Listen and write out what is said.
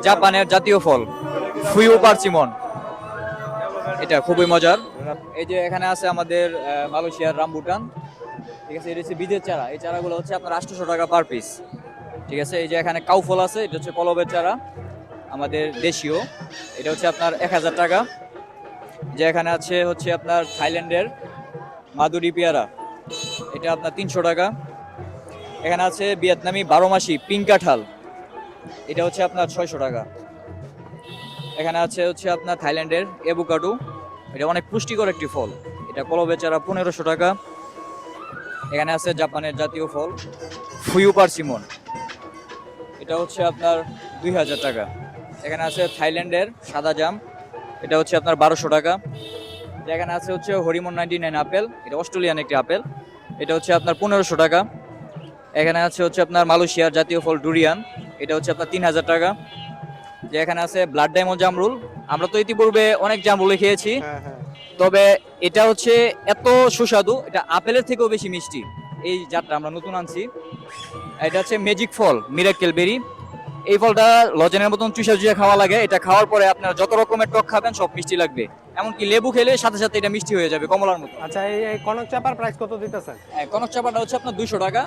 জাপানের জাতীয় ফল ফুইও পারসিমন, এটা খুবই মজার। এই যে এখানে আছে আমাদের মালয়েশিয়ার রামবুটান, ঠিক আছে। এটা হচ্ছে বীজের চারা, এই চারাগুলো হচ্ছে আপনার 800 টাকা পার পিস, ঠিক আছে। এই যে এখানে কাউফল আছে, এটা হচ্ছে কলবের চারা আমাদের দেশীয়, এটা হচ্ছে আপনার 1000 টাকা। যে এখানে আছে হচ্ছে আপনার থাইল্যান্ডের মাদুরি পেয়ারা, এটা আপনার 300 টাকা। এখানে আছে ভিয়েতনামি 12 মাসি পিঙ্ক কাঁঠাল, এটা হচ্ছে আপনার 600 টাকা। এখানে আছে হচ্ছে আপনার থাইল্যান্ডের এভোকাডো, এটা অনেক পুষ্টিকর একটি ফল, এটা কলম বেচারা 1500 টাকা। এখানে আছে জাপানের জাতীয় ফল ফুইউ পারসিমন, এটা হচ্ছে আপনার 2000 টাকা। এখানে আছে থাইল্যান্ডের সাদা জাম, এটা হচ্ছে আপনার 1200 টাকা। এখানে আছে হচ্ছে হরিমন 99 আপেল, এটা অস্ট্রেলিয়ান একটি আপেল, এটা হচ্ছে আপনার 1500 টাকা। এখানে আছে হচ্ছে আপনার মালয়েশিয়ার জাতীয় ফল ডুরিয়ান, এটা হচ্ছে আপনার 3000 টাকা। যে এখানে আছে ব্লাড ডায়মন্ড জামরুল, আমরা তো ইতিপূর্বে অনেক জামরুল খেয়েছি, হ্যাঁ হ্যাঁ। তবে এটা হচ্ছে এত সুস্বাদু, এটা আপেলের থেকেও বেশি মিষ্টি, এই জাতটা আমরা নতুন আনছি। এটা হচ্ছে ম্যাজিক ফল মিরাক্কেল বেরি, এই ফলটা লজেনের মতন চুষা চুষা খাওয়া লাগে, এটা খাওয়ার পরে আপনার যত রকমের টক খাবেন সব মিষ্টি লাগবে, এমনকি লেবু খেলে সাথে সাথে এটা মিষ্টি হয়ে যাবে কমলার মতো। আচ্ছা, এই কনক চাপার প্রাইস কত দিতেছেন? কনক চাপাটা হচ্ছে আপনার 200 টাকা।